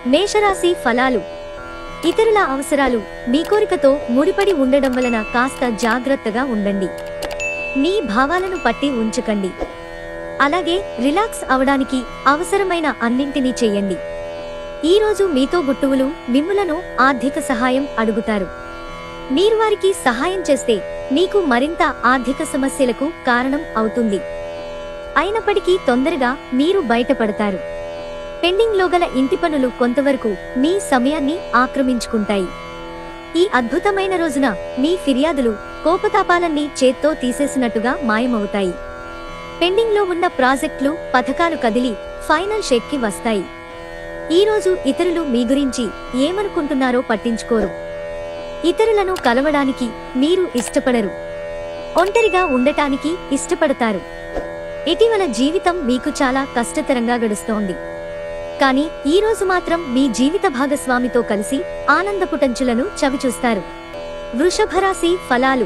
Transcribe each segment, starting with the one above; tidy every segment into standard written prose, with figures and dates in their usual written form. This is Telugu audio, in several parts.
మేషరాశి ఫలాలు. ఇతరుల అవసరాలు మీ కోరికతో ముడిపడి ఉండడం వలన కాస్త జాగ్రత్తగా ఉండండి. మీ భావాలను పట్టి ఉంచకండి. అలాగే రిలాక్స్ అవడానికి అవసరమైన అన్నింటినీ చెయ్యండి. ఈరోజు మీతో గుట్టువులు మిమ్ములను ఆర్థిక సహాయం అడుగుతారు. మీరు వారికి సహాయం చేస్తే మీకు మరింత ఆర్థిక సమస్యలకు కారణం అవుతుంది. అయినప్పటికీ తొందరగా మీరు బయటపడతారు. పెండింగ్లో గల ఇంటి పనులు కొంతవరకు మీ సమయాన్ని ఆక్రమించుకుంటాయి. ఈ అద్భుతమైన రోజున మీ ఫిర్యాదులు, కోపతాపాలన్నీ చేత్తో తీసేసినట్టుగా మాయమవుతాయి. పెండింగ్లో ఉన్న ప్రాజెక్టులు, పథకాలు కదిలి ఫైనల్ షేక్కి వస్తాయి. ఈరోజు ఇతరులు మీ గురించి ఏమనుకుంటున్నారో పట్టించుకోరు. ఇతరులను కలవడానికి మీరు ఇష్టపడరు. ఒంటరిగా ఉండటానికి ఇష్టపడతారు. ఇటీవల జీవితం మీకు చాలా కష్టతరంగా గడుస్తోంది. కానీ ఈరోజు మాత్రం మీ జీవిత భాగస్వామితో కలిసి ఆనందపుటంచులను చవిచూస్తారు. వృషభరాశి ఫలాలు.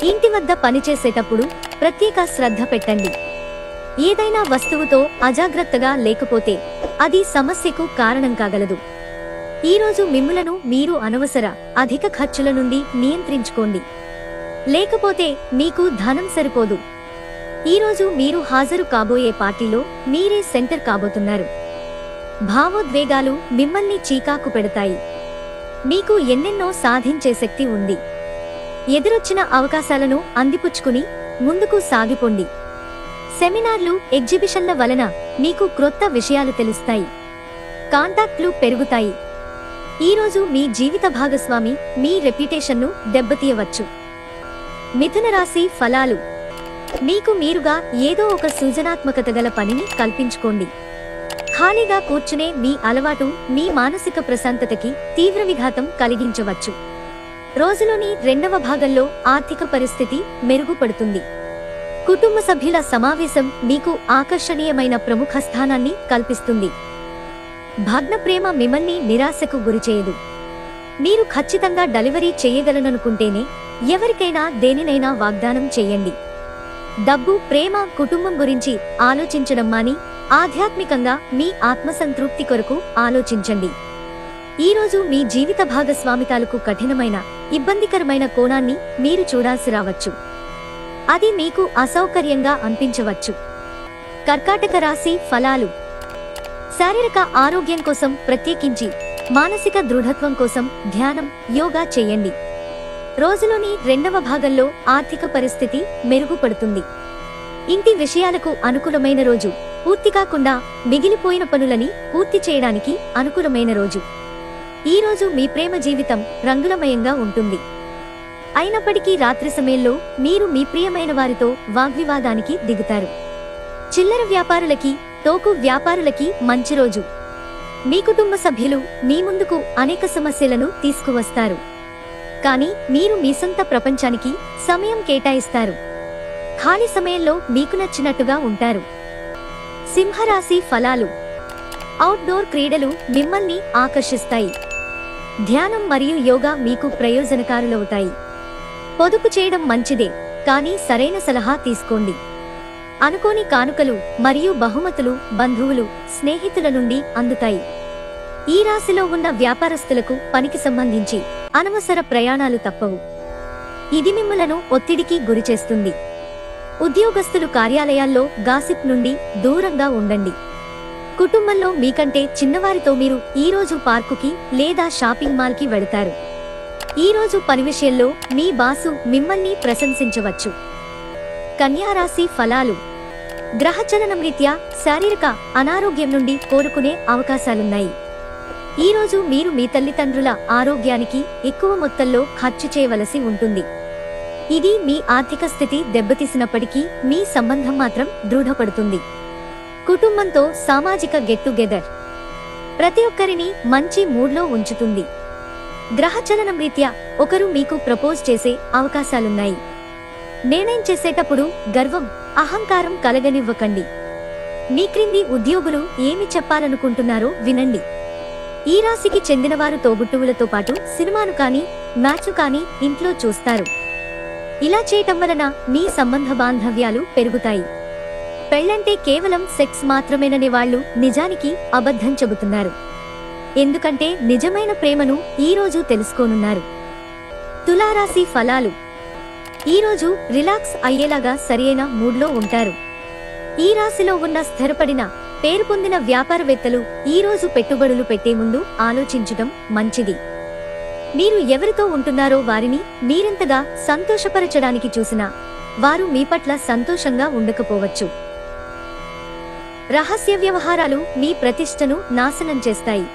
ఇంటి వద్ద పనిచేసేటప్పుడు ప్రత్యేక శ్రద్ధ పెట్టండి. ఏదైనా వస్తువుతో అజాగ్రత్తగా లేకపోతే అది సమస్యకు కారణం కాగలదు. ఈరోజు మిమ్ములను మీరు అనవసర అధిక ఖర్చుల నుండి నియంత్రించుకోండి. లేకపోతే మీకు ధనం సరిపోదు. ఈరోజు మీరు హాజరు కాబోయే పార్టీలో మీరే సెంటర్ కాబోతున్నారు. భావోద్వేగాలు మిమ్మల్ని చీకాకు పెడతాయి. మీకు ఎన్నెన్నో సాధించే శక్తి ఉంది. ఎదురొచ్చిన అవకాశాలను అందిపుచ్చుకుని ముందుకు సాగిపోండి. సెమినార్లు, ఎగ్జిబిషన్ల వలన మీకు క్రొత్త విషయాలు తెలుస్తాయి. కాంటాక్ట్లు పెరుగుతాయి. ఈరోజు మీ జీవిత భాగస్వామి మీ రెప్యుటేషన్ను దెబ్బతీయవచ్చు. మిథున రాశి ఫలాలు. మీకు మీరుగా ఏదో ఒక సృజనాత్మకత గల పనిని కల్పించుకోండి. ఖాళీగా కూర్చునే మీ అలవాటు మీ మానసిక ప్రశాంతతకి తీవ్ర విఘాతం కలిగించవచ్చు. రోజులోని రెండవ భాగంలో ఆర్థిక పరిస్థితి మెరుగుపడుతుంది. కుటుంబ సభ్యుల సమావేశం మీకు ఆకర్షణీయమైన ప్రముఖ స్థానాన్ని కల్పిస్తుంది. భగ్న ప్రేమ మిమ్మల్ని నిరాశకు గురిచేయదు. మీరు ఖచ్చితంగా డెలివరీ చేయగలననుకుంటేనే ఎవరికైనా దేనినైనా వాగ్దానం చేయండి. డబ్బు, ప్రేమ, కుటుంబం గురించి ఆలోచించడం మాని ఆధ్యాత్మికంగా మీ ఆత్మసంతృప్తి కొరకు ఆలోచించండి. ఈరోజు మీ జీవిత భాగస్వామి తాలూకు కఠినమైన, ఇబ్బందికరమైన కోణాన్ని మీరు చూడాల్సి రావచ్చు. అది మీకు అసౌకర్యంగా అనిపించవచ్చు. కర్కాటక రాశి ఫలాలు. శారీరక ఆరోగ్యం కోసం, ప్రత్యేకించి మానసిక దృఢత్వం కోసం ధ్యానం, యోగా చేయండి. రోజులోని రెండవ భాగంలో ఆర్థిక పరిస్థితి మెరుగుపడుతుంది. ఇంటి విషయాలకు అనుకూలమైన రోజు. పూర్తి కాకుండా మిగిలిపోయిన పనులని పూర్తి చేయడానికి అనుకూలమైన రోజు. ఈరోజు మీ ప్రేమ జీవితం రంగులమయంగా ఉంటుంది. అయినప్పటికీ రాత్రి సమయంలో మీరు మీ ప్రియమైన వారితో వాగ్వివాదానికి దిగుతారు. చిల్లర వ్యాపారులకి, టోకు వ్యాపారులకి మంచి రోజు. మీ కుటుంబ సభ్యులు మీ ముందుకు అనేక సమస్యలను తీసుకువస్తారు. కానీ మీరు మీ సొంత ప్రపంచానికి సమయం కేటాయిస్తారు. ఖాళీ సమయంలో మీకు నచ్చినట్టుగా ఉంటారు. సింహరాశి ఫలాలు. అవుట్డోర్ క్రీడలు మిమ్మల్ని ఆకర్షిస్తాయి. ధ్యానం మరియు యోగా మీకు ప్రయోజనకారులవుతాయి. పొదుపు చేయడం మంచిదే, కానీ సరైన సలహా తీసుకోండి. అనుకోని కానుకలు మరియు బహుమతులు బంధువులు, స్నేహితుల నుండి అందుతాయి. ఈ రాశిలో ఉన్న వ్యాపారస్తులకు పనికి సంబంధించి అనవసర ప్రయాణాలు తప్పవు. ఇది మిమ్మలను ఒత్తిడికి గురిచేస్తుంది. ఉద్యోగస్తులు కార్యాలయాల్లో గాసిప్ నుండి దూరంగా ఉండండి. కుటుంబంలో మీకంటే చిన్నవారితో మీరు ఈరోజు పార్కుకి లేదా షాపింగ్ మాల్కి వెళతారు. ఈరోజు పని విషయంలో మీ బాసు మిమ్మల్ని ప్రశంసించవచ్చు. కన్యారాశి ఫలాలు. గ్రహచలనం రీత్యా శారీరక అనారోగ్యం నుండి కోలుకునే అవకాశాలున్నాయి. ఈరోజు మీరు మీ తల్లిదండ్రుల ఆరోగ్యానికి ఎక్కువ మొత్తంలో ఖర్చు చేయవలసి ఉంటుంది. ఇది మీ ఆర్థిక స్థితి దెబ్బతీసినప్పటికీ మీ సంబంధం మాత్రం దృఢపడుతుంది. కుటుంబంతో సామాజిక గెట్ టుగెదర్ ప్రతి ఒక్కరిని మంచి మూడ్లో ఉంచుతుంది. గ్రహచలనం రీత్యా ఒకరు మీకు ప్రపోజ్ చేసే అవకాశాలున్నాయి. నిర్ణయం చేసేటప్పుడు గర్వం, అహంకారం కలగనివ్వకండి. మీ క్రింది ఉద్యోగులు ఏమి చెప్పాలనుకుంటున్నారో వినండి. ఈ రాశికి చెందినవారు తోబుట్టువులతో పాటు సినిమాను కానీ, మ్యాచ్ కానీ ఇంట్లో చూస్తారు. ఇలా చేయటం వలన మీ సంబంధ బాంధవ్యాలు పెరుగుతాయి. పెళ్లంటే కేవలం సెక్స్ మాత్రమేననే వాళ్ళు నిజానికి అబద్ధం చెబుతున్నారు. ఎందుకంటే నిజమైన ప్రేమను ఈరోజు తెలుసుకోనున్నారు. తులారాశి ఫలాలు. ఈరోజు రిలాక్స్ అయ్యేలాగా సరియైన మూడ్లో ఉంటారు. ఈ రాశిలో ఉన్న స్థిరపడిన పేరు పొందిన వ్యాపారవేత్తలు ఈరోజు పెట్టుబడులు పెట్టే ముందు ఆలోచించటం మంచిది. మీరు ఎవరితో ఉంటున్నారో వారిని మీరెంతగా సంతోషపరచడానికి చూసినా వారు మీ పట్ల సంతోషంగా ఉండకపోవచ్చు. రహస్య వ్యవహారాలు మీ ప్రతిష్టను నాశనం చేస్తాయి.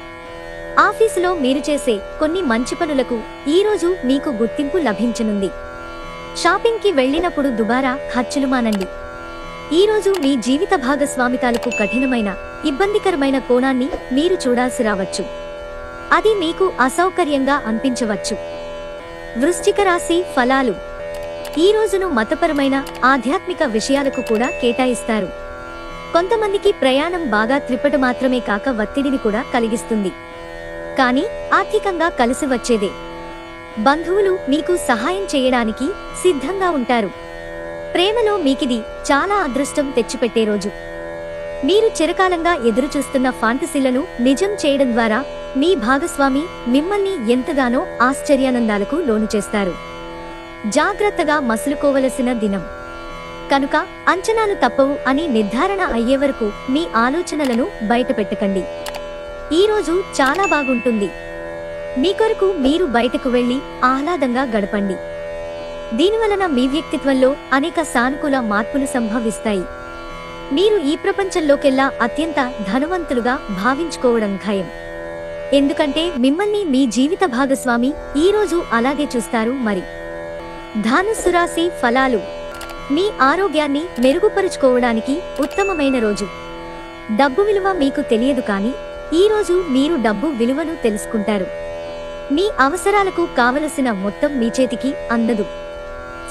ఆఫీసులో మీరు చేసే కొన్ని మంచి పనులకు ఈరోజు మీకు గుర్తింపు లభించనుంది. షాపింగ్కి వెళ్లినప్పుడు దుబారా ఖర్చులు మానండి. ఈరోజు మీ జీవిత భాగస్వామి తాలూకు కఠినమైన ఇబ్బందికరమైన కోణాన్ని మీరు చూడాల్సి రావచ్చు. అది మీకు అసౌకర్యంగా అనిపించవచ్చు. వృశ్చిక రాశి ఫలాలు. ఈ రోజును మతపరమైన ఆధ్యాత్మిక విషయాలకు కూడా కేటాయిస్తారు. కొంతమందికి ప్రయాణం బాగా త్రిపట మాత్రమే కాక ఒత్తిడిని కూడా కలిగిస్తుంది. కానీ ఆర్థికంగా కలిసి వచ్చేదే. బంధువులు మీకు సహాయం చేయడానికి సిద్ధంగా ఉంటారు. ప్రేమలో మీకిది చాలా అదృష్టం తెచ్చిపెట్టే రోజు. మీరు చిరకాలంగా ఎదురుచూస్తున్న ఫాంటసీలను నిజం చేయడం ద్వారా మీ భాగస్వామి మిమ్మల్ని ఎంతగానో ఆశ్చర్యానందాలకు లోను చేస్తారు. జాగ్రత్తగా మసులుకోవలసిన దినం కనుక అంచనాలు తప్పవు అని నిర్ధారణ అయ్యే వరకు మీ ఆలోచనలను బయటపెట్టకండి. ఈరోజు చాలా బాగుంటుంది. మీ కొరకు మీరు బయటకు వెళ్లి ఆహ్లాదంగా గడపండి. దీనివలన మీ వ్యక్తిత్వంలో అనేక సానుకూల మార్పులు సంభవిస్తాయి. మీరు ఈ ప్రపంచంలోకెల్లా అత్యంత ధనవంతులుగా భావించుకోవడం ఖాయం. ఎందుకంటే మిమ్మల్ని మీ జీవిత భాగస్వామి ఈరోజు అలాగే చూస్తారు. మరి ధనుస్సు రాశి ఫలాలు. మీ ఆరోగ్యాన్ని మెరుగుపరుచుకోవడానికి ఉత్తమమైన రోజు. డబ్బు విలువ మీకు తెలియదు కానీ ఈరోజు మీరు డబ్బు విలువను తెలుసుకుంటారు. మీ అవసరాలకు కావలసిన మొత్తం మీ చేతికి అందదు.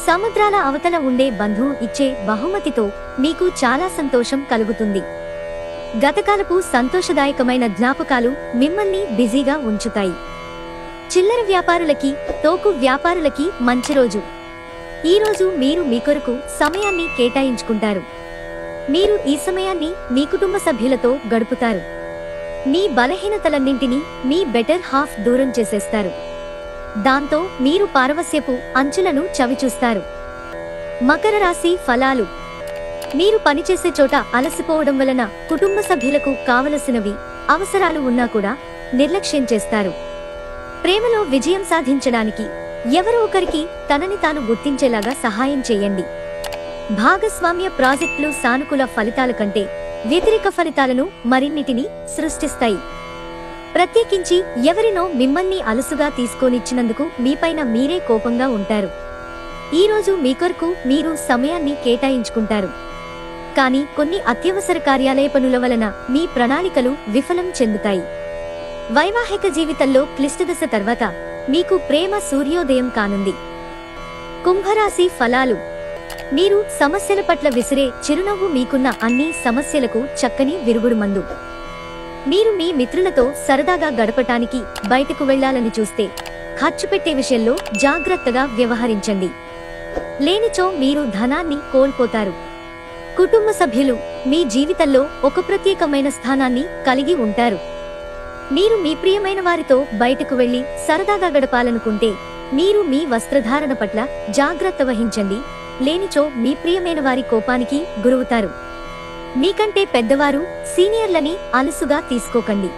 సముద్రాల అవతల ఉండే బంధువు ఇచ్చే బహుమతితో మీకు చాలా సంతోషం కలుగుతుంది. గతకాలపు సంతోషదాయకమైన జ్ఞాపకాలు మిమ్మల్ని బిజీగా ఉంచుతాయి. చిల్లర వ్యాపారులకి, తోకు వ్యాపారులకి మంచి రోజు. ఈరోజు మీరు మీ కొరకు సమయాన్ని కేటాయించుకుంటారు. మీరు ఈ సమయాన్ని మీ కుటుంబ సభ్యులతో గడుపుతారు. మీ బలహీనతలన్నింటినీ మీ బెటర్ హాఫ్ దూరం చేసేస్తారు. దాంతో మీరు పారవస్యపు అంచులను చవిచూస్తారు. మకర రాశి ఫలాలు. మీరు పనిచేసే చోట అలసిపోవడం వలన కుటుంబ సభ్యులకు కావలసినవి, అవసరాలు ఉన్నా కూడా నిర్లక్ష్యం చేస్తారు. ప్రేమలో విజయం సాధించడానికి ఎవరో ఒకరికి తనని తాను గుర్తించేలాగా సహాయం చేయండి. భాగస్వామ్య ప్రాజెక్టులు సానుకూల ఫలితాల కంటే వ్యతిరేక ఫలితాలను మరిన్నిటిని సృష్టిస్తాయి. ప్రత్యేకించి ఎవరినో మిమ్మల్ని అలసుగా తీసుకొనిచ్చినందుకు మీపైన మీరే కోపంగా ఉంటారు. ఈరోజు మీ కొరకు మీరు సమయాన్ని కేటాయించుకుంటారు. కానీ కొన్ని అత్యవసర కార్యాలయ పనుల వలన మీ ప్రణాళికలు విఫలం చెందుతాయి. వైవాహిక జీవితంలో క్లిష్టదశ తర్వాత మీకు ప్రేమ సూర్యోదయం కానుంది. కుంభరాశి ఫలాలు. మీరు సమస్యల పట్ల విసిరే చిరునవ్వు మీకున్న అన్ని సమస్యలకు చక్కని విరుగుడు మందు. మీరు మీ మిత్రులతో సరదాగా గడపటానికి బయటకు వెళ్లాలని చూస్తే ఖర్చు పెట్టే విషయంలో జాగ్రత్తగా వ్యవహరించండి. లేనిచో మీరు ధనాన్ని కోల్పోతారు. కుటుంబ సభ్యులు మీ జీవితంలో ఒక ప్రత్యేకమైన స్థానాన్ని కలిగి ఉంటారు. మీరు మీ ప్రియమైన వారితో బయటకు వెళ్లి సరదాగా గడపాలనుకుంటే మీరు మీ వస్త్రధారణ పట్ల జాగ్రత్త వహించండి. లేనిచో మీ ప్రియమైన వారి కోపానికి గురవుతారు. మీకంటే పెద్దవారు, సీనియర్లని అలుసుగా తీసుకోకండి.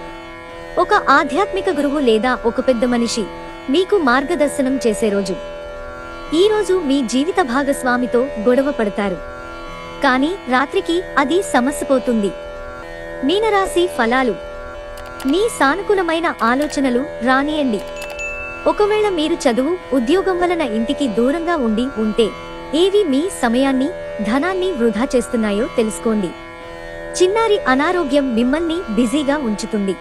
ఒక ఆధ్యాత్మిక గురువు లేదా ఒక పెద్ద మనిషి మీకు మార్గదర్శనం చేసే రోజు. ఈరోజు మీ జీవిత భాగస్వామితో గొడవ పడతారు. కానీ రాత్రికి అది సమసిపోతుంది. మీనరాశి ఫలాలు. మీ సానుకూలమైన ఆలోచనలు రానియండి. ఒకవేళ మీరు చదువు, ఉద్యోగం వలన ఇంటికి దూరంగా ఉంటే ఏవి మీ సమయాన్ని, ధనాన్ని వృధా చేస్తున్నాయో తెలుసుకోండి. చిన్నారి అనారోగ్యం మిమ్మల్ని బిజీగా ఉంచుతుంది.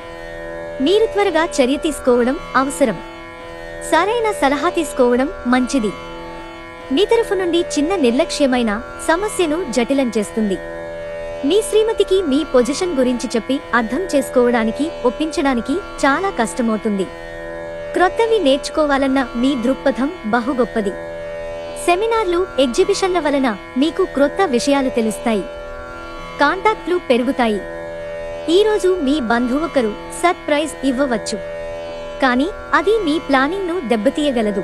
మీరు త్వరగా చర్య తీసుకోవడం అవసరం. సరైన సలహా తీసుకోవడం మంచిది. మీ తరఫు నుండి చిన్న నిర్లక్ష్యమైన సమస్యను జటిలం చేస్తుంది. మీ శ్రీమతికి మీ పొజిషన్ గురించి చెప్పి అర్థం చేసుకోవడానికి, ఒప్పించడానికి చాలా కష్టమవుతుంది. క్రొత్తవి నేర్చుకోవాలన్న మీ దృక్పథం బహు గొప్పది. సెమినార్లు, ఎగ్జిబిషన్ల వలన మీకు క్రొత్త విషయాలు తెలుస్తాయి. కాంటాక్ట్లు పెరుగుతాయి. ఈరోజు మీ బంధువొకరు సర్ప్రైజ్ ఇవ్వవచ్చు, కానీ అది మీ ప్లానింగ్ను దెబ్బతీయగలదు.